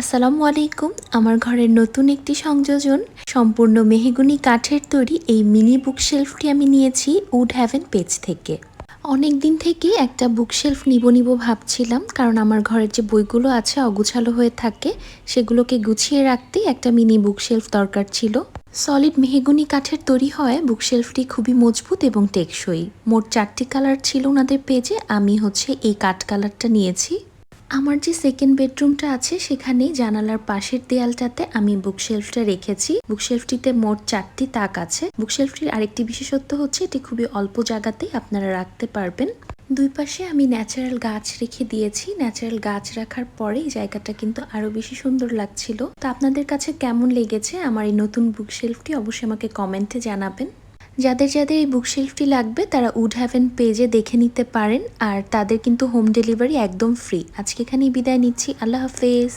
আসসালামু আলাইকুম। আমার ঘরের নতুন একটি সংযোজন সম্পূর্ণ মেহগনি কাঠের তৈরি এই মিনি বুকশেলফটি আমি নিয়েছি উড হ্যাভেন পেজ থেকে। অনেক দিন থেকেই একটা বুকশেলফ নিব ভাবছিলাম, কারণ আমার ঘরের যে বইগুলো আছে অগুছালো হয়ে থাকে, সেগুলোকে গুছিয়ে রাখতেই একটা মিনি বুকশেলফ দরকার ছিল। সলিড মেহগনি কাঠের তৈরি হয় বুকশেলফটি খুবই মজবুত এবং টেকসই। মোট 4টি কালার ছিল ওনাদের পেজে, আমি এই কাঠ কালারটা নিয়েছি। আমার যে সেকেন্ড বেডরুমটা আছে সেখানে জানালার পাশের দেয়ালটাতে আমি বুকশেলফটা রেখেছি। বুকশেলফটিতে মোট 4টি তাক আছে। বুকশেলফটির আরেকটি বিশেষত্ব হচ্ছে এটি খুবই অল্প জায়গাতেই আপনারা রাখতে পারবেন। দুই পাশে আমি ন্যাচারাল গাছ রেখে দিয়েছি। ন্যাচারাল গাছ রাখার পরে এই জায়গাটা কিন্তু আরো বেশি সুন্দর লাগছিল। তো আপনাদের কাছে কেমন লেগেছে আমার এই নতুন বুকশেলফটি অবশ্যই আমাকে কমেন্টে জানাবেন। যাদের এই বুকশেলফটি লাগবে তারা উড হ্যাভেন পেজে দেখে নিতে পারেন, আর তাদের কিন্তু হোম ডেলিভারি একদম ফ্রি। আজকে এখানেই বিদায় নিচ্ছি। আল্লাহ হাফেজ।